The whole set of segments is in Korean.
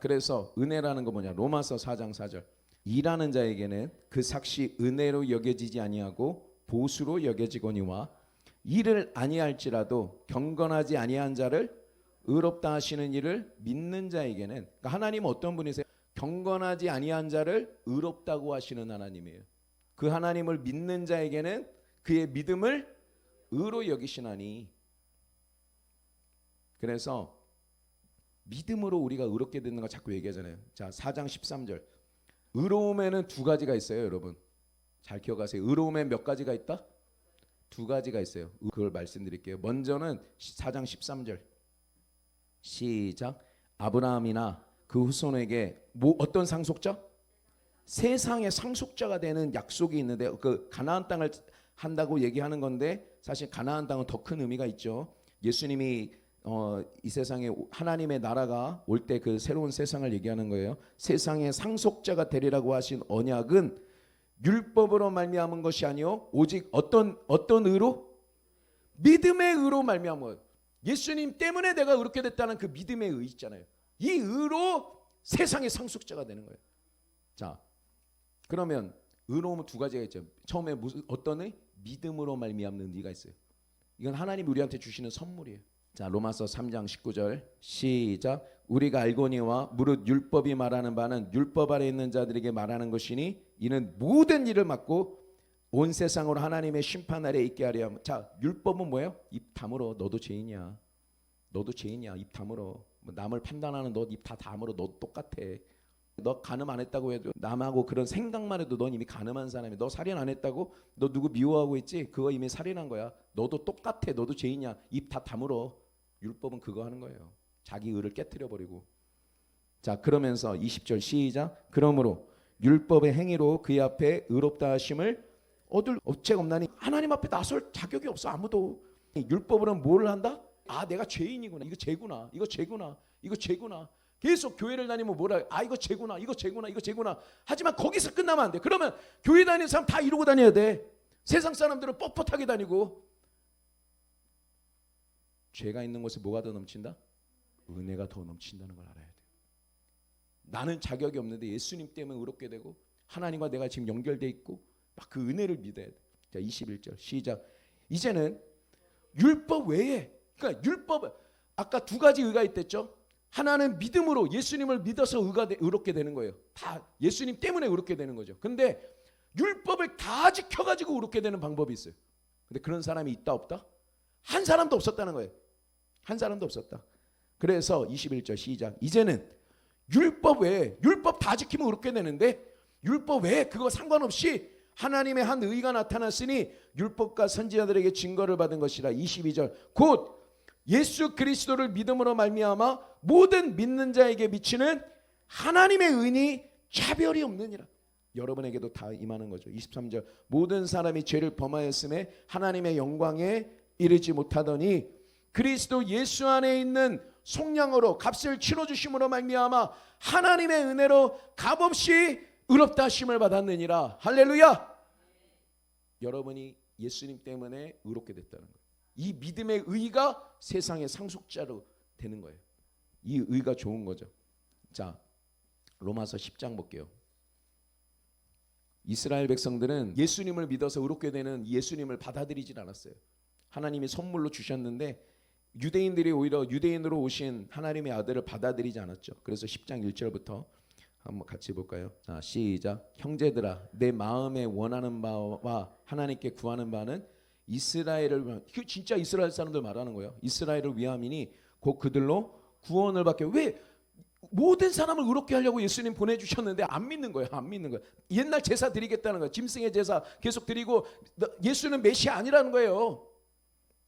그래서 은혜라는 거 뭐냐? 로마서 4장 4절. 일하는 자에게는 그 삭시 은혜로 여겨지지 아니하고 보수로 여겨지거니와 일을 아니할지라도 경건하지 아니한 자를 의롭다 하시는 일을 믿는 자에게는, 그러니까 하나님은 어떤 분이세요? 경건하지 아니한 자를 의롭다고 하시는 하나님이에요. 그 하나님을 믿는 자에게는 그의 믿음을 의로 여기시나니. 그래서 믿음으로 우리가 의롭게 되는 거 자꾸 얘기하잖아요. 자, 4장 13절. 의로움에는 두 가지가 있어요, 여러분. 잘 기억하세요. 의로움에 몇 가지가 있다? 두 가지가 있어요. 그걸 말씀드릴게요. 먼저는 4장 13절. 시작. 아브라함이나 그 후손에게 어떤 상속자? 세상의 상속자가 되는 약속이 있는데, 그 가나안 땅을 한다고 얘기하는 건데 사실 가나안 땅은 더 큰 의미가 있죠. 예수님이 이 세상에 하나님의 나라가 올 때 그 새로운 세상을 얘기하는 거예요. 세상의 상속자가 되리라고 하신 언약은 율법으로 말미암은 것이 아니요 오직 어떤 의로? 믿음의 의로 말미암은 거예요. 예수님 때문에 내가 의롭게 됐다는 그 믿음의 의 있잖아요. 이 의로 세상의 상속자가 되는 거예요. 자, 그러면 의로움은 두 가지가 있죠. 처음에 어떤 의? 믿음으로 말미암는 의가 있어요. 이건 하나님이 우리한테 주시는 선물이에요. 자, 로마서 3장 19절 시작. 우리가 알거니와 무릇 율법이 말하는 바는 율법 아래 있는 자들에게 말하는 것이니 이는 모든 일을 맡고 온 세상으로 하나님의 심판 아래 있게 하려 함. 자, 율법은 뭐예요? 입 다물어. 너도 죄인이야. 너도 죄인이야. 입 다물어. 남을 판단하는 너 입 다 다물어. 너 똑같아. 너 간음 안 했다고 해도 남하고 그런 생각만 해도 넌 이미 간음한 사람이야. 너 살인 안 했다고? 너 누구 미워하고 있지? 그거 이미 살인한 거야. 너도 똑같아. 너도 죄인이야. 입 다 다물어. 율법은 그거 하는 거예요. 자기 의를 깨트려 버리고. 자, 그러면서 20절 시작. 그러므로 율법의 행위로 그의 앞에 의롭다 하심을 얻을 업체가 없나니. 하나님 앞에 나설 자격이 없어 아무도. 율법으로는 뭘 한다? 아, 내가 죄인이구나. 이거 죄구나. 이거 죄구나. 이거 죄구나. 계속 교회를 다니면 뭐라? 아, 이거 죄구나. 이거 죄구나. 이거 죄구나. 하지만 거기서 끝나면 안 돼. 그러면 교회 다니는 사람 다 이러고 다녀야 돼. 세상 사람들은 뻣뻣하게 다니고. 죄가 있는 곳에 뭐가 더 넘친다? 은혜가 더 넘친다는 걸 알아야 돼요. 나는 자격이 없는데 예수님 때문에 의롭게 되고 하나님과 내가 지금 연결돼 있고 막 그 은혜를 믿어야 돼. 자, 21절 시작. 이제는 율법 외에, 그러니까 율법, 아까 두 가지 의가 있댔죠. 하나는 믿음으로 예수님을 믿어서 의롭게 되는 거예요. 다 예수님 때문에 의롭게 되는 거죠. 근데 율법을 다 지켜가지고 의롭게 되는 방법이 있어요. 근데 그런 사람이 있다 없다? 한 사람도 없었다는 거예요. 한 사람도 없었다. 그래서 21절 시작. 이제는 율법 외에, 율법 다 지키면 의롭게 되는데 율법 외에 그거 상관없이 하나님의 한 의가 나타났으니 율법과 선지자들에게 증거를 받은 것이라. 22절 곧 예수 그리스도를 믿음으로 말미암아 모든 믿는 자에게 미치는 하나님의 의니 차별이 없느니라. 여러분에게도 다 임하는 거죠. 23절 모든 사람이 죄를 범하였음에 하나님의 영광에 이르지 못하더니 그리스도 예수 안에 있는 속량으로 값을 치러주심으로 말미암아 하나님의 은혜로 값없이 의롭다 하심을 받았느니라. 할렐루야. 여러분이 예수님 때문에 의롭게 됐다는 거예요. 이 믿음의 의가 세상의 상속자로 되는 거예요. 이 의가 좋은 거죠. 자, 로마서 10장 볼게요. 이스라엘 백성들은 예수님을 믿어서 의롭게 되는 예수님을 받아들이질 않았어요. 하나님이 선물로 주셨는데 유대인들이 오히려 유대인으로 오신 하나님의 아들을 받아들이지 않았죠. 그래서 10장 1절부터 한번 같이 볼까요? 자, 시작. 형제들아, 내 마음에 원하는 바와 하나님께 구하는 바는 이스라엘을 위한, 진짜 이스라엘 사람들 말하는 거예요. 이스라엘을 위함이니 곧 그들로 구원을 받게. 왜 모든 사람을 의롭게 하려고 예수님 보내주셨는데 안 믿는 거예요. 안 믿는 거예요. 옛날 제사 드리겠다는 거예요. 짐승의 제사 계속 드리고 예수는 메시아 아니라는 거예요.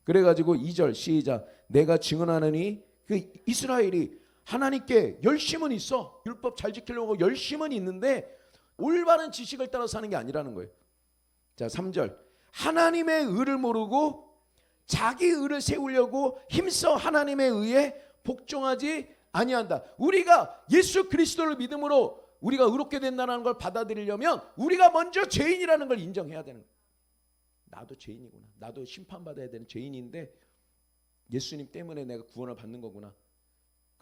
그래가지고 2절 시작. 내가 증언하느니 그 이스라엘이 하나님께 열심은 있어. 율법 잘 지키려고 열심은 있는데 올바른 지식을 따라 사는 게 아니라는 거예요. 자, 3절 하나님의 의를 모르고 자기 의를 세우려고 힘써 하나님의 의에 복종하지 아니한다. 우리가 예수 그리스도를 믿음으로 우리가 의롭게 된다는 걸 받아들이려면 우리가 먼저 죄인이라는 걸 인정해야 되는 거예요. 나도 죄인이구나. 나도 심판받아야 되는 죄인인데 예수님 때문에 내가 구원을 받는 거구나.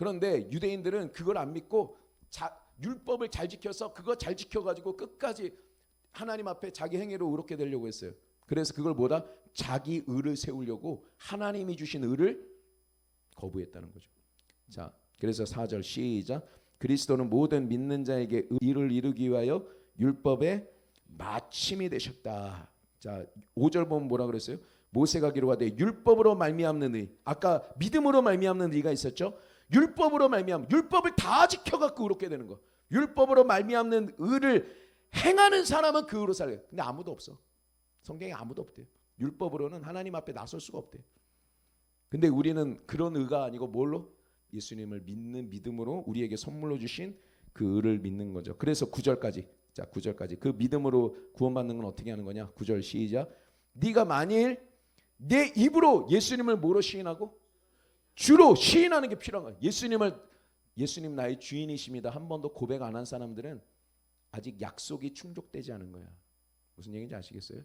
그런데 유대인들은 그걸 안 믿고 율법을 잘 지켜서 그거 잘 지켜가지고 끝까지 하나님 앞에 자기 행위로 의롭게 되려고 했어요. 그래서 그걸 뭐다? 자기 의를 세우려고 하나님이 주신 의를 거부했다는 거죠. 자, 그래서 4절 시작. 그리스도는 모든 믿는 자에게 의를 이루기 위하여 율법의 마침이 되셨다. 자, 5절 보면 뭐라 그랬어요? 모세가 기록하되 율법으로 말미암는 의. 아까 믿음으로 말미암는 의가 있었죠. 율법으로 말미암, 율법을 다 지켜갖고 의롭게 되는 거. 율법으로 말미암는 의를 행하는 사람은 그 의로 살아요. 근데 아무도 없어. 성경에 아무도 없대요. 율법으로는 하나님 앞에 나설 수가 없대요. 근데 우리는 그런 의가 아니고 뭘로? 예수님을 믿는 믿음으로 우리에게 선물로 주신 그 의를 믿는 거죠. 그래서 9절까지. 자, 9절까지. 그 믿음으로 구원받는 건 어떻게 하는 거냐? 9절 시작. 네가 만일 내 입으로 예수님을 뭐로 시인하고? 주로 시인하는 게 필요한 거야. 예수님 나의 주인이십니다. 한 번도 고백 안 한 사람들은 아직 약속이 충족되지 않은 거야. 무슨 얘기인지 아시겠어요?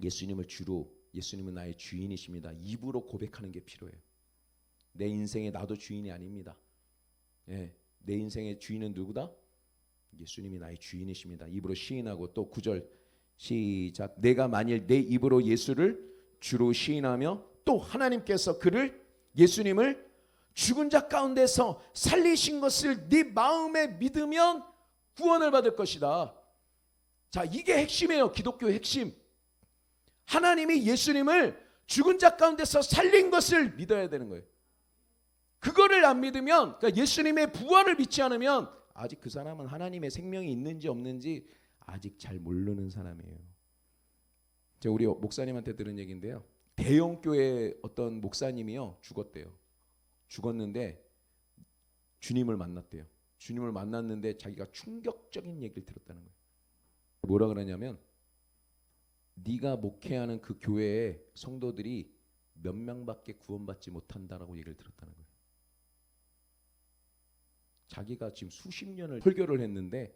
예수님을 주로, 예수님은 나의 주인이십니다. 입으로 고백하는 게 필요해요. 내 인생에 나도 주인이 아닙니다. 예, 내 인생의 주인은 누구다? 예수님이 나의 주인이십니다. 입으로 시인하고 또 9절 시작. 내가 만일 내 입으로 예수를 주로 시인하며 또 하나님께서 그를 예수님을 죽은 자 가운데서 살리신 것을 네 마음에 믿으면 구원을 받을 것이다. 자, 이게 핵심이에요. 기독교의 핵심. 하나님이 예수님을 죽은 자 가운데서 살린 것을 믿어야 되는 거예요. 그거를 안 믿으면, 그러니까 예수님의 부활을 믿지 않으면 아직 그 사람은 하나님의 생명이 있는지 없는지 아직 잘 모르는 사람이에요. 제가 우리 목사님한테 들은 얘기인데요. 대형교회 어떤 목사님이요 죽었대요. 죽었는데 주님을 만났대요. 주님을 만났는데 자기가 충격적인 얘기를 들었다는 거예요. 뭐라 그러냐면 네가 목회하는 그 교회의 성도들이 몇 명밖에 구원받지 못한다라고 얘기를 들었다는 거예요. 자기가 지금 수십 년을 설교를 했는데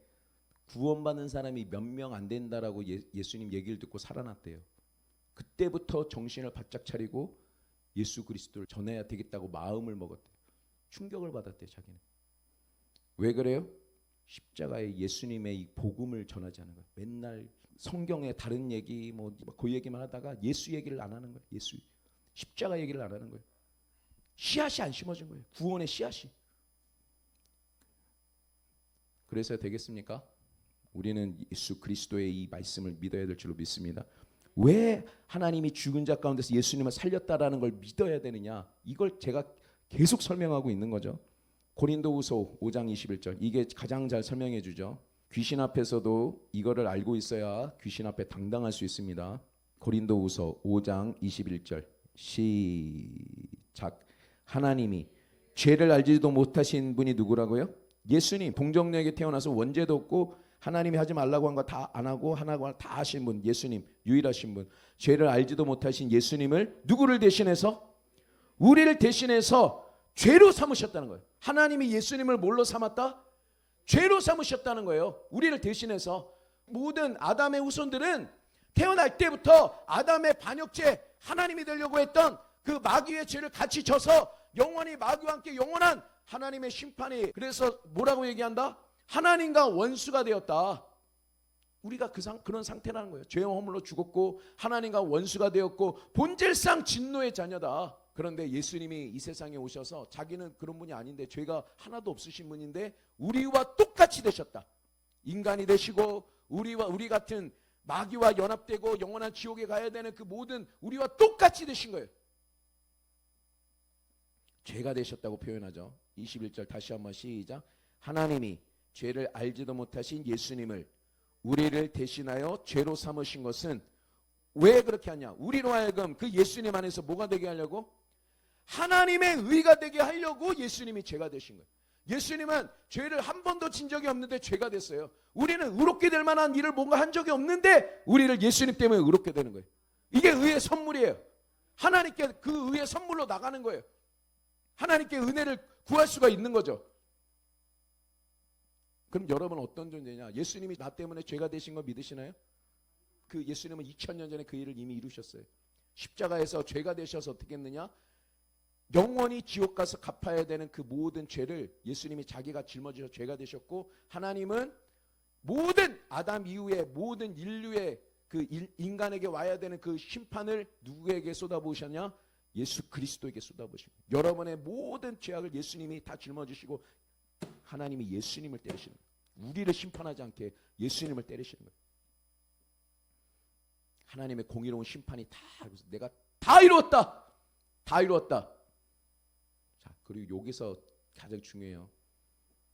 구원받는 사람이 몇 명 안 된다라고 예수님 얘기를 듣고 살아났대요. 그때부터 정신을 바짝 차리고 예수 그리스도를 전해야 되겠다고 마음을 먹었대요. 충격을 받았대요. 자기는. 왜 그래요? 십자가에 예수님의 이 복음을 전하지 않은 거예요. 맨날 성경의 다른 얘기 그 얘기만 하다가 예수 얘기를 안 하는 거예요. 예수 십자가 얘기를 안 하는 거예요. 씨앗이 안 심어진 거예요. 구원의 씨앗이. 그래서 되겠습니까? 우리는 예수 그리스도의 이 말씀을 믿어야 될 줄로 믿습니다. 왜 하나님이 죽은 자 가운데서 예수님을 살렸다라는 걸 믿어야 되느냐? 이걸 제가 계속 설명하고 있는 거죠. 고린도후서 5장 21절. 이게 가장 잘 설명해 주죠. 귀신 앞에서도 이거를 알고 있어야 귀신 앞에 당당할 수 있습니다. 고린도후서 5장 21절. 시작. 하나님이 죄를 알지도 못하신 분이 누구라고요? 예수님. 동정녀에게 태어나서 원죄도 없고 하나님이 하지 말라고 한 거 다 안 하고 하나고 다 하신 분, 예수님, 유일하신 분. 죄를 알지도 못하신 예수님을 누구를 대신해서? 우리를 대신해서 죄로 삼으셨다는 거예요. 하나님이 예수님을 뭘로 삼았다? 죄로 삼으셨다는 거예요. 우리를 대신해서. 모든 아담의 후손들은 태어날 때부터 아담의 반역죄, 하나님이 되려고 했던 그 마귀의 죄를 같이 져서 영원히 마귀와 함께 영원한 하나님의 심판이. 그래서 뭐라고 얘기한다? 하나님과 원수가 되었다. 우리가 그런 상태라는 거예요. 죄와 허물로 죽었고 하나님과 원수가 되었고 본질상 진노의 자녀다. 그런데 예수님이 이 세상에 오셔서 자기는 그런 분이 아닌데 죄가 하나도 없으신 분인데 우리와 똑같이 되셨다. 인간이 되시고 우리 같은 마귀와 연합되고 영원한 지옥에 가야 되는 그 모든 우리와 똑같이 되신 거예요. 죄가 되셨다고 표현하죠. 21절 다시 한번 시작. 하나님이 죄를 알지도 못하신 예수님을 우리를 대신하여 죄로 삼으신 것은 왜 그렇게 하냐? 우리로 하여금 그 예수님 안에서 뭐가 되게 하려고? 하나님의 의가 되게 하려고 예수님이 죄가 되신 거예요. 예수님은 죄를 한 번도 진 적이 없는데 죄가 됐어요. 우리는 의롭게 될 만한 일을 뭔가 한 적이 없는데 우리를 예수님 때문에 의롭게 되는 거예요. 이게 의의 선물이에요. 하나님께 그 의의 선물로 나가는 거예요. 하나님께 은혜를 구할 수가 있는 거죠. 그럼 여러분은 어떤 존재냐? 예수님이 나 때문에 죄가 되신 거 믿으시나요? 그 예수님은 2000년 전에 그 일을 이미 이루셨어요. 십자가에서 죄가 되셔서 어떻게 했느냐? 영원히 지옥 가서 갚아야 되는 그 모든 죄를 예수님이 자기가 짊어지셔 죄가 되셨고, 하나님은 모든 아담 이후에 모든 인류의 그 인간에게 와야 되는 그 심판을 누구에게 쏟아부으셨냐? 예수 그리스도에게 쏟아부으시고, 여러분의 모든 죄악을 예수님이 다 짊어지시고 하나님이 예수님을 때리시는 거예요. 우리를 심판하지 않게 예수님을 때리시는 거예요. 하나님의 공의로운 심판이 다 내가 다 이루었다. 다 이루었다. 자, 그리고 여기서 가장 중요해요.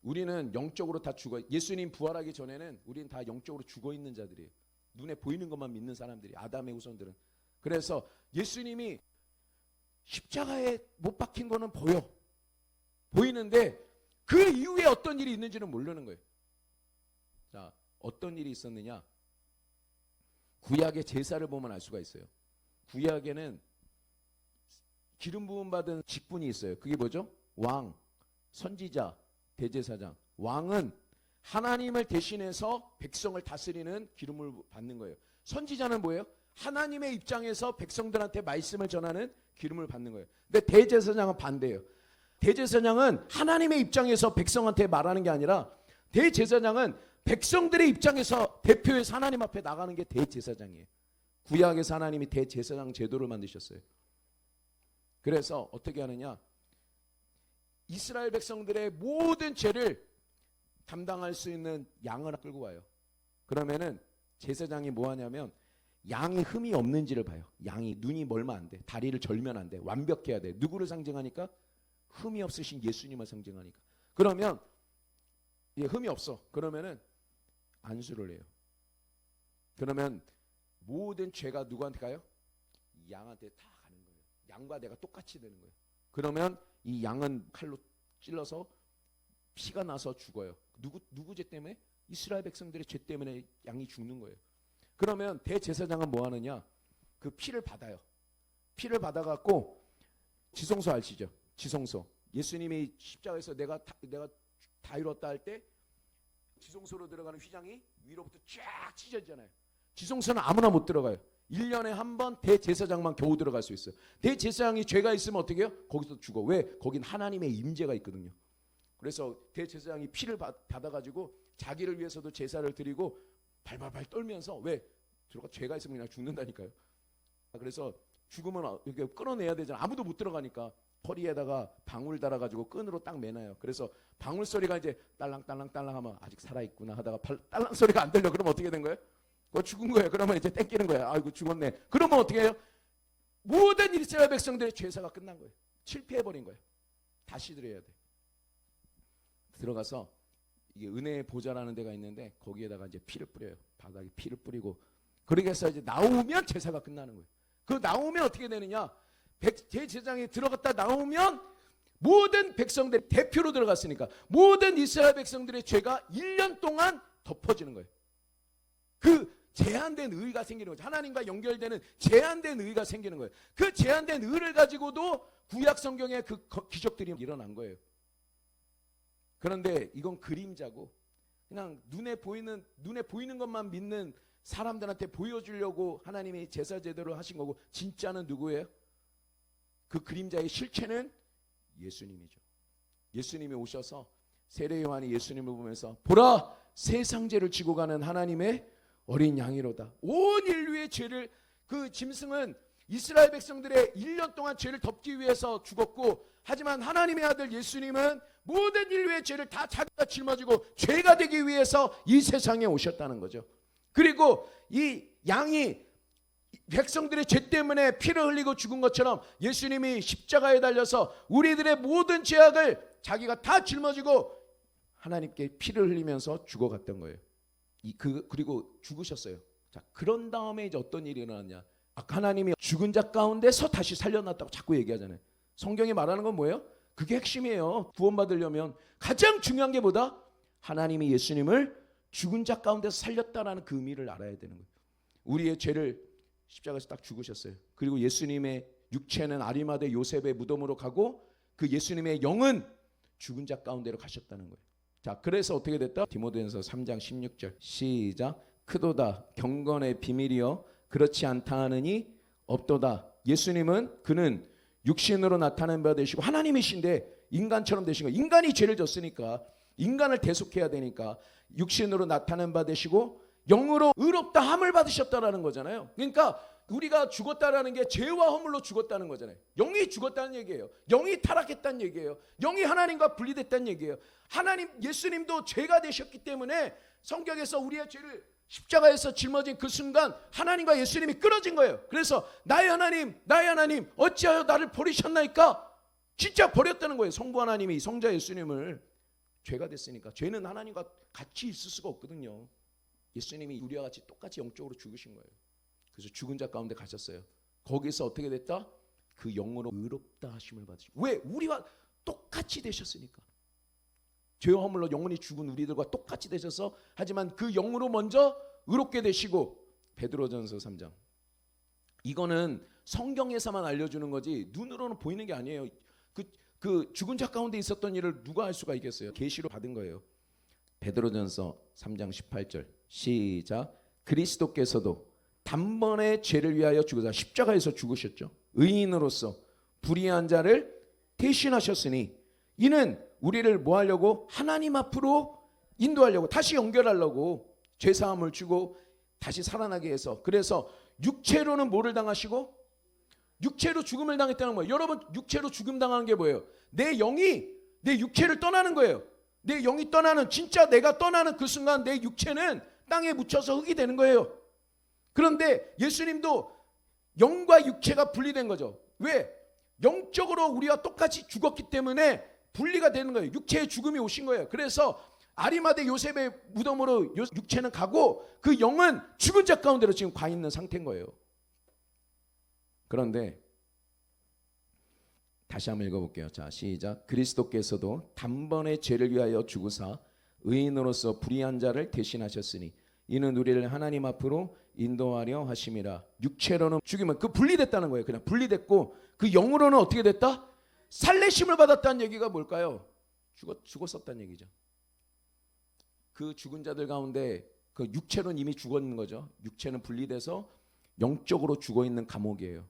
우리는 영적으로 다 죽어. 예수님 부활하기 전에는 우리는 다 영적으로 죽어 있는 자들이에요. 눈에 보이는 것만 믿는 사람들이, 아담의 후손들은. 그래서 예수님이 십자가에 못 박힌 거는 보이는데 그 이후에 어떤 일이 있는지는 모르는 거예요. 자, 어떤 일이 있었느냐? 구약의 제사를 보면 알 수가 있어요. 구약에는 기름 부음 받은 직분이 있어요. 그게 뭐죠? 왕, 선지자, 대제사장. 왕은 하나님을 대신해서 백성을 다스리는 기름을 받는 거예요. 선지자는 뭐예요? 하나님의 입장에서 백성들한테 말씀을 전하는 기름을 받는 거예요. 근데 대제사장은 반대예요. 대제사장은 하나님의 입장에서 백성한테 말하는 게 아니라, 대제사장은 백성들의 입장에서 대표해서 하나님 앞에 나가는 게 대제사장이에요. 구약에서 하나님이 대제사장 제도를 만드셨어요. 그래서 어떻게 하느냐? 이스라엘 백성들의 모든 죄를 담당할 수 있는 양을 끌고 와요. 그러면은 제사장이 뭐 하냐면 양이 흠이 없는지를 봐요. 양이 눈이 멀면 안 돼. 다리를 절면 안 돼. 완벽해야 돼. 누구를 상징하니까? 흠이 없으신 예수님을 상징하니까. 그러면 흠이 없어. 그러면은 안수를 해요. 그러면 모든 죄가 누구한테 가요? 양한테 다 가는 거예요. 양과 내가 똑같이 되는 거예요. 그러면 이 양은 칼로 찔러서 피가 나서 죽어요. 누구 죄 때문에? 이스라엘 백성들의 죄 때문에 양이 죽는 거예요. 그러면 대제사장은 뭐 하느냐? 그 피를 받아요. 피를 받아갖고, 지성소 아시죠? 지성소. 예수님이 십자가에서 내가 다 이뤘다 할 때 지성소로 들어가는 휘장이 위로부터 쫙 찢어지잖아요. 지성소는 아무나 못 들어가요. 1년에 한 번 대제사장만 겨우 들어갈 수 있어요. 대제사장이 죄가 있으면 어떻게 해요? 거기서 죽어. 왜? 거긴 하나님의 임재가 있거든요. 그래서 대제사장이 피를 받아가지고 자기를 위해서도 제사를 드리고 발발발 떨면서, 왜? 들어가 죄가 있으면 그냥 죽는다니까요. 그래서 죽으면 이렇게 끌어내야 되잖아. 아무도 못 들어가니까 허리에다가 방울 달아가지고 끈으로 딱 매놔요. 그래서 방울 소리가 이제 딸랑딸랑딸랑 하면 아직 살아있구나 하다가 딸랑 소리가 안 들려. 그러면 어떻게 된 거예요? 그거 죽은 거예요. 그러면 이제 땡기는 거예요. 아이고 죽었네. 그러면 어떻게 해요? 모든 이스라엘 백성들의 죄사가 끝난 거예요. 실패해버린 거예요. 다시 드려야 돼. 들어가서 이게 은혜의 보좌라는 데가 있는데 거기에다가 이제 피를 뿌려요. 바닥에 피를 뿌리고, 그렇게 해서 이제 나오면 제사가 끝나는 거예요. 그 나오면 어떻게 되느냐? 대제사장이 들어갔다 나오면 모든 백성들, 대표로 들어갔으니까 모든 이스라엘 백성들의 죄가 1년 동안 덮어지는 거예요. 그 제한된 의가 생기는 거죠. 하나님과 연결되는 제한된 의가 생기는 거예요. 그 제한된 의를 가지고도 구약 성경에 그 기적들이 일어난 거예요. 그런데 이건 그림자고, 그냥 눈에 보이는 것만 믿는 사람들한테 보여주려고 하나님이 제사 제도를 하신 거고, 진짜는 누구예요? 그 그림자의 실체는 예수님이죠. 예수님이 오셔서 세례 요한이 예수님을 보면서, 보라, 세상 죄를 지고 가는 하나님의 어린 양이로다. 온 인류의 죄를, 그 짐승은 이스라엘 백성들의 1년 동안 죄를 덮기 위해서 죽었고, 하지만 하나님의 아들 예수님은 모든 인류의 죄를 다 자기가 짊어지고 죄가 되기 위해서 이 세상에 오셨다는 거죠. 그리고 이 양이 백성들의 죄 때문에 피를 흘리고 죽은 것처럼 예수님이 십자가에 달려서 우리들의 모든 죄악을 자기가 다 짊어지고 하나님께 피를 흘리면서 죽어갔던 거예요. 그리고 죽으셨어요. 자, 그런 다음에 이제 어떤 일이 일어났냐? 하나님이 죽은 자 가운데서 다시 살려놨다고 자꾸 얘기하잖아요. 성경이 말하는 건 뭐예요? 그게 핵심이에요. 구원받으려면 가장 중요한 게 뭐다? 하나님이 예수님을 죽은 자 가운데서 살렸다라는 그 의미를 알아야 되는 거예요. 우리의 죄를 십자가에서 딱 죽으셨어요. 그리고 예수님의 육체는 아리마대 요셉의 무덤으로 가고, 그 예수님의 영은 죽은 자 가운데로 가셨다는 거예요. 자, 그래서 어떻게 됐다? 디모데전서 3장 16절 시작. 크도다 경건의 비밀이여 그렇지 않다 하느니 없도다. 예수님은 그는 육신으로 나타낸 바 되시고 하나님이신데 인간처럼 되신 거예요. 인간이 죄를 졌으니까 인간을 대속해야 되니까 육신으로 나타낸 바 되시고 영으로 의롭다 함을 받으셨다라는 거잖아요. 그러니까 우리가 죽었다라는 게 죄와 허물로 죽었다는 거잖아요. 영이 죽었다는 얘기예요. 영이 타락했다는 얘기예요. 영이 하나님과 분리됐다는 얘기예요. 하나님 예수님도 죄가 되셨기 때문에 성경에서 우리의 죄를 십자가에서 짊어진 그 순간 하나님과 예수님이 끊어진 거예요. 그래서 나의 하나님 어찌하여 나를 버리셨나이까? 진짜 버렸다는 거예요. 성부 하나님이 성자 예수님을. 죄가 됐으니까. 죄는 하나님과 같이 있을 수가 없거든요. 예수님이 우리와 같이 똑같이 영적으로 죽으신 거예요. 그래서 죽은 자 가운데 가셨어요. 거기서 어떻게 됐다? 그 영으로 의롭다 하심을 받으시고. 왜? 우리와 똑같이 되셨으니까. 죄와 허물로 영원히 죽은 우리들과 똑같이 되셔서 하지만 그 영으로 먼저 의롭게 되시고. 베드로전서 3장. 이거는 성경에서만 알려주는 거지 눈으로는 보이는 게 아니에요. 그 죽은 자 가운데 있었던 일을 누가 알 수가 있겠어요? 계시로 받은 거예요. 베드로전서 3장 18절 시작. 그리스도께서도 단번에 죄를 위하여 죽으사 십자가에서 죽으셨죠. 의인으로서 불의한 자를 대신하셨으니 이는 우리를 뭐 하려고? 하나님 앞으로 인도하려고, 다시 연결하려고 죄사함을 주고 다시 살아나게 해서. 그래서 육체로는 뭐를 당하시고? 육체로 죽음을 당했다는 거예요. 여러분 육체로 죽음 당하는 게 뭐예요? 내 영이 내 육체를 떠나는 거예요. 내 영이 떠나는, 진짜 내가 떠나는 그 순간 내 육체는 땅에 묻혀서 흙이 되는 거예요. 그런데 예수님도 영과 육체가 분리된 거죠. 왜? 영적으로 우리와 똑같이 죽었기 때문에 분리가 되는 거예요. 육체의 죽음이 오신 거예요. 그래서 아리마대 요셉의 무덤으로 육체는 가고 그 영은 죽은 자 가운데로 지금 가 있는 상태인 거예요. 그런데 다시 한번 읽어볼게요. 자, 시작. 그리스도께서도 단번에 죄를 위하여 죽으사 의인으로서 불의한 자를 대신하셨으니 이는 우리를 하나님 앞으로 인도하려 하심이라. 육체로는 죽이면 그 분리됐다는 거예요. 그냥 분리됐고 그 영으로는 어떻게 됐다? 살리심을 받았다는 얘기가 뭘까요? 죽었었다는 얘기죠. 그 죽은 자들 가운데 그 육체로는 이미 죽었는 거죠. 육체는 분리돼서 영적으로 죽어있는 감옥이에요.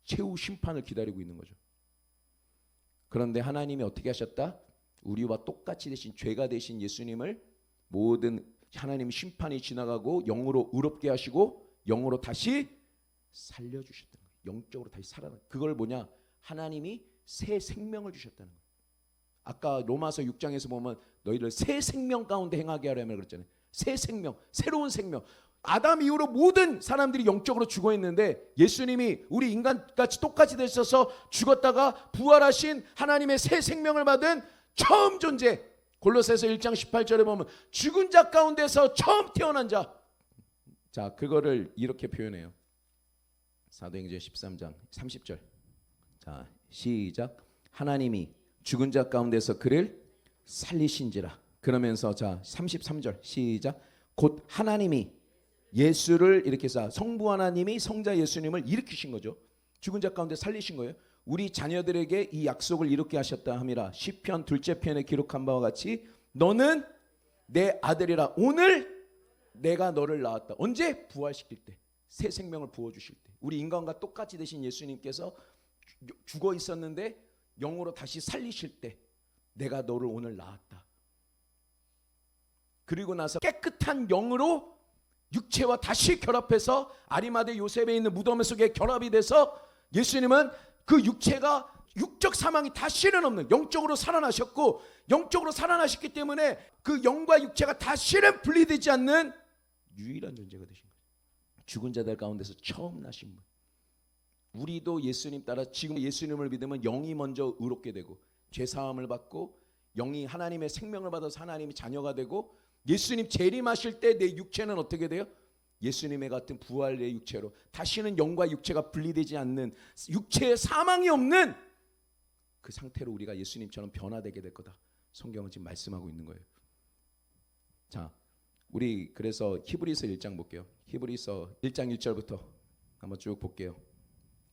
최후 심판을 기다리고 있는 거죠. 그런데 하나님이 어떻게 하셨다? 우리와 똑같이 되신 죄가 되신 예수님을 모든 하나님 심판이 지나가고 영으로 의롭게 하시고 영으로 다시 살려주셨다는 거예요. 영적으로 다시 살아나. 그걸 뭐냐? 하나님이 새 생명을 주셨다는 거예요. 아까 로마서 6장에서 보면 너희를 새 생명 가운데 행하게 하려면 그랬잖아요. 새 생명, 새로운 생명. 아담 이후로 모든 사람들이 영적으로 죽어 있는데 예수님이 우리 인간같이 똑같이 되셔서 죽었다가 부활하신 하나님의 새 생명을 받은 처음 존재. 골로새서 1장 18절에 보면 죽은 자 가운데서 처음 태어난 자. 자, 그거를 이렇게 표현해요. 사도행전 13장 30절. 자, 시작. 하나님이 죽은 자 가운데서 그를 살리신지라. 그러면서 자 33절 시작. 곧 하나님이 예수를 이렇게 해서 성부 하나님이 성자 예수님을 일으키신 거죠. 죽은 자 가운데 살리신 거예요. 우리 자녀들에게 이 약속을 이렇게 하셨다 함이라. 시편 2째 편에 기록한 바와 같이 너는 내 아들이라. 오늘 내가 너를 낳았다. 언제? 부활시킬 때. 새 생명을 부어주실 때. 우리 인간과 똑같이 되신 예수님께서 죽어 있었는데 영으로 다시 살리실 때 내가 너를 오늘 낳았다. 그리고 나서 깨끗한 영으로 육체와 다시 결합해서 아리마대 요셉에 있는 무덤 속에 결합이 돼서 예수님은 그 육체가 육적 사망이 다시는 없는 영적으로 살아나셨고 영적으로 살아나셨기 때문에 그 영과 육체가 다시는 분리되지 않는 유일한 존재가 되신 거예요. 죽은 자들 가운데서 처음 나신 분. 우리도 예수님 따라 지금 예수님을 믿으면 영이 먼저 의롭게 되고 죄사함을 받고 영이 하나님의 생명을 받아서 하나님의 자녀가 되고 예수님 재림하실 때 내 육체는 어떻게 돼요? 예수님의 같은 부활의 육체로 다시는 영과 육체가 분리되지 않는 육체에 사망이 없는 그 상태로 우리가 예수님처럼 변화되게 될 거다. 성경은 지금 말씀하고 있는 거예요. 자, 우리 그래서 히브리서 1장 볼게요. 히브리서 1장 1절부터 한번 쭉 볼게요.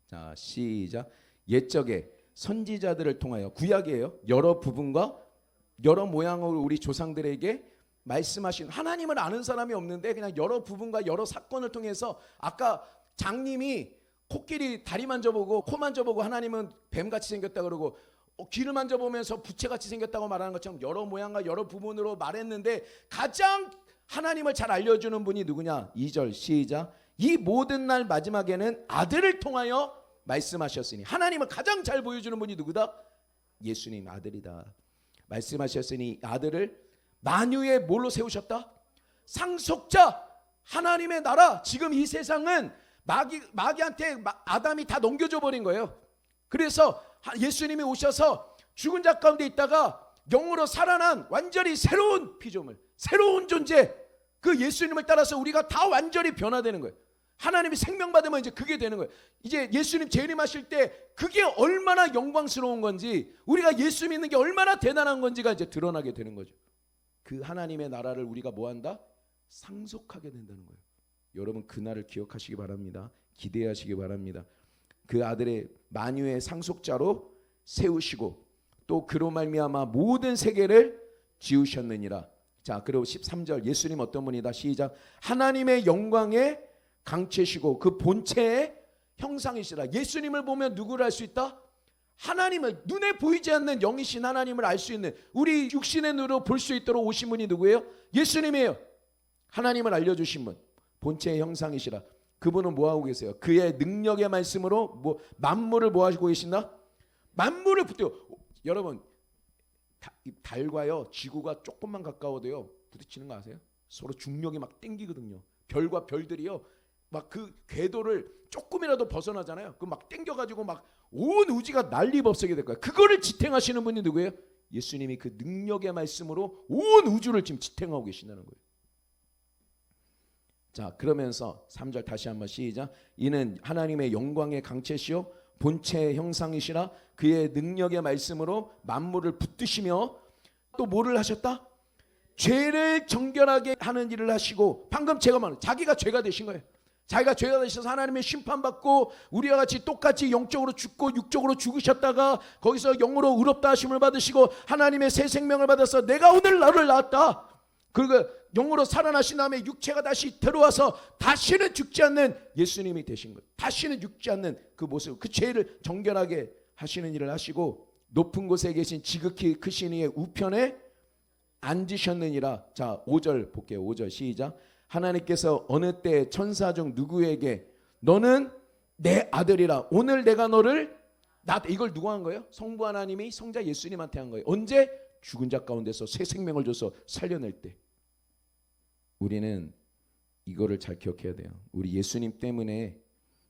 자, 시작. 옛적에 선지자들을 통하여 구약이에요. 여러 부분과 여러 모양으로 우리 조상들에게 말씀하신 하나님을 아는 사람이 없는데 그냥 여러 부분과 여러 사건을 통해서 아까 장님이 코끼리 다리 만져보고 코 만져보고 하나님은 뱀같이 생겼다 그러고 귀를 만져보면서 부채같이 생겼다고 말하는 것처럼 여러 모양과 여러 부분으로 말했는데 가장 하나님을 잘 알려주는 분이 누구냐? 2절 시작. 이 모든 날 마지막에는 아들을 통하여 말씀하셨으니, 하나님을 가장 잘 보여주는 분이 누구다? 예수님 아들이다. 말씀하셨으니 아들을 만유의 뭘로 세우셨다? 상속자, 하나님의 나라. 지금 이 세상은 마귀한테 아담이 다 넘겨줘 버린 거예요. 그래서 예수님이 오셔서 죽은 자 가운데 있다가 영으로 살아난 완전히 새로운 피조물, 새로운 존재, 그 예수님을 따라서 우리가 다 완전히 변화되는 거예요. 하나님이 생명 받으면 이제 그게 되는 거예요. 이제 예수님 재림하실 때 그게 얼마나 영광스러운 건지, 우리가 예수 믿는 게 얼마나 대단한 건지가 이제 드러나게 되는 거죠. 그 하나님의 나라를 우리가 뭐한다? 상속하게 된다는 거예요. 여러분 그날을 기억하시기 바랍니다. 기대하시기 바랍니다. 그 아들의 만유의 상속자로 세우시고 또 그로 말미암아 모든 세계를 지으셨느니라. 자, 그리고 13절 예수님 어떤 분이다? 시작. 하나님의 영광의 강체시고 그 본체의 형상이시라. 예수님을 보면 누구를 알 수 있다? 하나님을, 눈에 보이지 않는 영이신 하나님을 알 수 있는, 우리 육신의 눈으로 볼 수 있도록 오신 분이 누구예요? 예수님이에요. 하나님을 알려주신 분, 본체의 형상이시라. 그분은 뭐하고 계세요? 그의 능력의 말씀으로 만물을 뭐하고 계신다? 만물을 붙여. 여러분 달과요 지구가 조금만 가까워도요 부딪히는 거 아세요? 서로 중력이 막 땡기거든요. 별과 별들이요 막 그 궤도를 조금이라도 벗어나잖아요. 그 막 땡겨가지고 막 온 우주가 난리법석이 될 거예요. 그거를 지탱하시는 분이 누구예요? 예수님이 그 능력의 말씀으로 온 우주를 지금 지탱하고 계신다는 거예요. 자, 그러면서 3절 다시 한번 시작. 이는 하나님의 영광의 강체시요 본체의 형상이시라. 그의 능력의 말씀으로 만물을 붙드시며 또 뭐를 하셨다? 죄를 정결하게 하는 일을 하시고, 방금 제가 말한 자기가 죄가 되신 거예요. 자기가 죄가 되셔서 하나님의 심판받고 우리와 같이 똑같이 영적으로 죽고 육적으로 죽으셨다가 거기서 영으로 의롭다 하심을 받으시고 하나님의 새 생명을 받아서 내가 오늘 나를 낳았다. 그리고 영으로 살아나신 다음에 육체가 다시 들어와서 다시는 죽지 않는 예수님이 되신 거예요. 다시는 죽지 않는 그 모습, 그 죄를 정결하게 하시는 일을 하시고 높은 곳에 계신 지극히 크신 이의 우편에 앉으셨느니라. 자, 5절 볼게요. 5절 시작. 하나님께서 어느 때 천사 중 누구에게 너는 내 아들이라 오늘 내가 너를 낳았다. 이걸 누가 한 거예요? 성부 하나님이 성자 예수님한테 한 거예요. 언제? 죽은 자 가운데서 새 생명을 줘서 살려낼 때. 우리는 이거를 잘 기억해야 돼요. 우리 예수님 때문에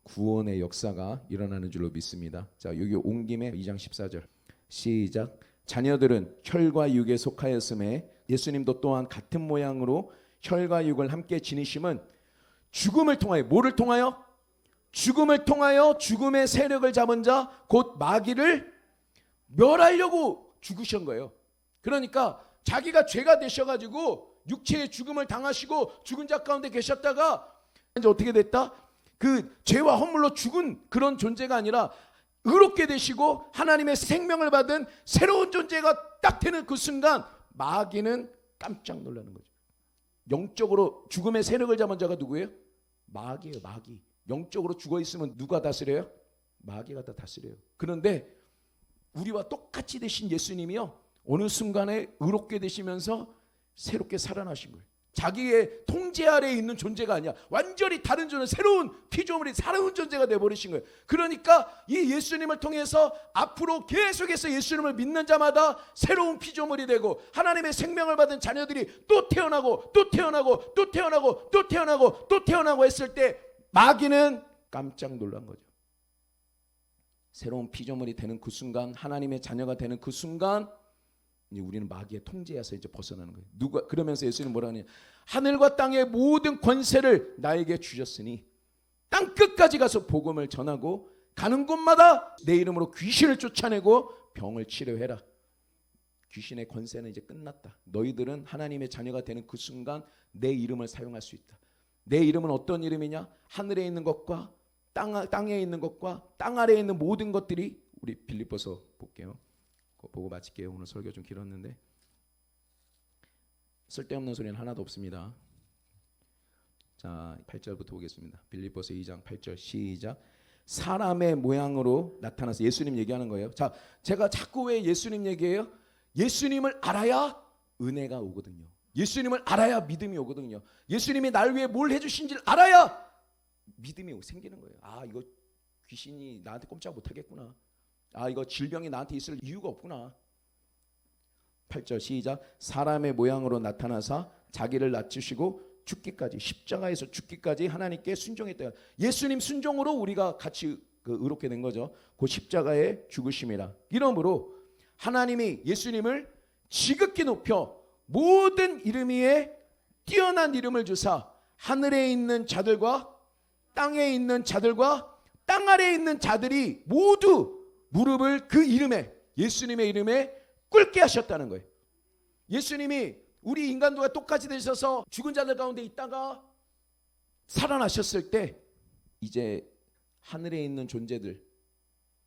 구원의 역사가 일어나는 줄로 믿습니다. 자, 여기 온 김에 2장 14절 시작. 자녀들은 혈과 육에 속하였음에 예수님도 또한 같은 모양으로 혈과 육을 함께 지니심은 죽음을 통하여, 뭐를 통하여? 죽음을 통하여 죽음의 세력을 잡은 자 곧 마귀를 멸하려고 죽으신 거예요. 그러니까 자기가 죄가 되셔가지고 육체의 죽음을 당하시고 죽은 자 가운데 계셨다가 이제 어떻게 됐다? 그 죄와 허물로 죽은 그런 존재가 아니라 의롭게 되시고 하나님의 생명을 받은 새로운 존재가 딱 되는 그 순간 마귀는 깜짝 놀라는 거죠. 영적으로 죽음의 세력을 잡은 자가 누구예요? 마귀예요. 마귀. 영적으로 죽어 있으면 누가 다스려요? 마귀가 다 다스려요. 그런데 우리와 똑같이 되신 예수님이요 어느 순간에 의롭게 되시면서 새롭게 살아나신 거예요. 자기의 통제 아래에 있는 존재가 아니야. 완전히 다른 존재, 새로운 피조물이 새로운 존재가 되어버리신 거예요. 그러니까 이 예수님을 통해서 앞으로 계속해서 예수님을 믿는 자마다 새로운 피조물이 되고 하나님의 생명을 받은 자녀들이 또 태어나고 또 태어나고 또 태어나고 또 태어나고 또 태어나고 했을 때 마귀는 깜짝 놀란 거죠. 새로운 피조물이 되는 그 순간, 하나님의 자녀가 되는 그 순간 우리는 마귀의 통제에서 이제 벗어나는 거예요. 누가 그러면서 예수님 뭐라 하냐? 하늘과 땅의 모든 권세를 나에게 주셨으니 땅 끝까지 가서 복음을 전하고 가는 곳마다 내 이름으로 귀신을 쫓아내고 병을 치료해라. 귀신의 권세는 이제 끝났다. 너희들은 하나님의 자녀가 되는 그 순간 내 이름을 사용할 수 있다. 내 이름은 어떤 이름이냐? 하늘에 있는 것과 땅에 있는 것과 땅 아래에 있는 모든 것들이, 우리 빌립보서 볼게요. 보고 마칠게요. 오늘 설교 좀 길었는데 쓸데없는 소리는 하나도 없습니다. 자, 8절부터 보겠습니다. 빌립보서 2장 8절 시작. 사람의 모양으로 나타나서 예수님 얘기하는 거예요. 자, 제가 자꾸 왜 예수님 얘기해요? 예수님을 알아야 은혜가 오거든요. 예수님을 알아야 믿음이 오거든요. 예수님이 날 위해 뭘 해주신지를 알아야 믿음이 생기는 거예요. 아, 이거 귀신이 나한테 꼼짝 못하겠구나. 아, 이거 질병이 나한테 있을 이유가 없구나. 8절 시작. 사람의 모양으로 나타나사 자기를 낮추시고 죽기까지, 십자가에서 죽기까지 하나님께 순종했다. 예수님 순종으로 우리가 같이 의롭게 된 거죠. 그 십자가의 죽으심이라. 이러므로 하나님이 예수님을 지극히 높여 모든 이름 위에 뛰어난 이름을 주사 하늘에 있는 자들과 땅에 있는 자들과 땅 아래에 있는 자들이 모두 무릎을 그 이름에, 예수님의 이름에 꿇게 하셨다는 거예요. 예수님이 우리 인간도와 똑같이 되셔서 죽은 자들 가운데 있다가 살아나셨을 때 이제 하늘에 있는 존재들,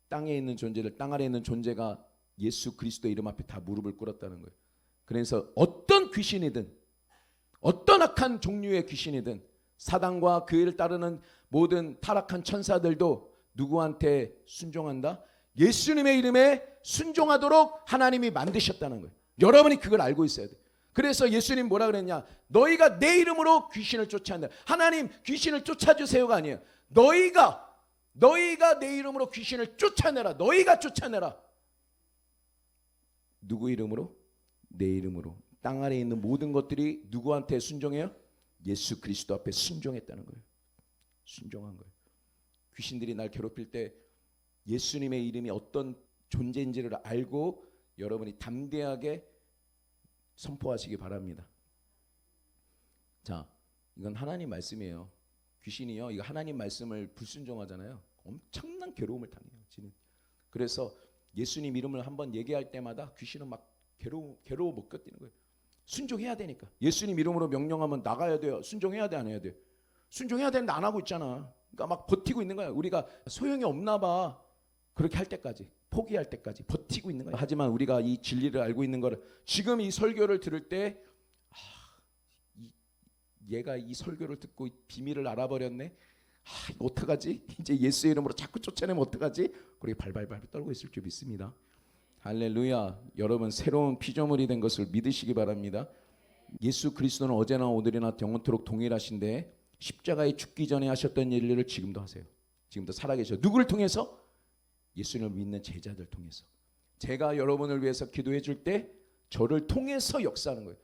땅에 있는 존재들, 땅 아래에 있는 존재가 예수 그리스도 이름 앞에 다 무릎을 꿇었다는 거예요. 그래서 어떤 귀신이든, 어떤 악한 종류의 귀신이든, 사단과 그를 따르는 모든 타락한 천사들도 누구한테 순종한다? 예수님의 이름에 순종하도록 하나님이 만드셨다는 거예요. 여러분이 그걸 알고 있어야 돼요. 그래서 예수님 뭐라 그랬냐? 너희가 내 이름으로 귀신을 쫓아낸다. 하나님 귀신을 쫓아주세요가 아니에요. 너희가 내 이름으로 귀신을 쫓아내라. 너희가 쫓아내라. 누구 이름으로? 내 이름으로. 땅 아래에 있는 모든 것들이 누구한테 순종해요? 예수 그리스도 앞에 순종했다는 거예요. 순종한 거예요. 귀신들이 날 괴롭힐 때 예수님의 이름이 어떤 존재인지를 알고 여러분이 담대하게 선포하시기 바랍니다. 자, 이건 하나님 말씀이에요. 귀신이요, 이거 하나님 말씀을 불순종하잖아요. 엄청난 괴로움을 당해요. 지는. 그래서 예수님 이름을 한번 얘기할 때마다 귀신은 막 괴로워 못 견디는 거예요. 순종해야 되니까. 예수님 이름으로 명령하면 나가야 돼요. 순종해야 돼, 안 해야 돼? 순종해야 되는데 안 하고 있잖아. 그러니까 막 버티고 있는 거야. 우리가 소용이 없나 봐. 그렇게 할 때까지, 포기할 때까지 버티고 있는 거야. 하지만 우리가 이 진리를 알고 있는 거를, 지금 이 설교를 들을 때 얘가 이 설교를 듣고 비밀을 알아버렸네. 이거 어떡하지? 이제 예수의 이름으로 자꾸 쫓아내면 어떡하지? 그렇게 발발발 떨고 있을 줄 믿습니다. 할렐루야. 여러분 새로운 피조물이 된 것을 믿으시기 바랍니다. 예수 그리스도는 어제나 오늘이나 영원토록 동일하신데 십자가에 죽기 전에 하셨던 일을 지금도 하세요. 지금도 살아계셔. 누구를 통해서? 예수님을 믿는 제자들 통해서. 제가 여러분을 위해서 기도해 줄 때 저를 통해서 역사하는 거예요.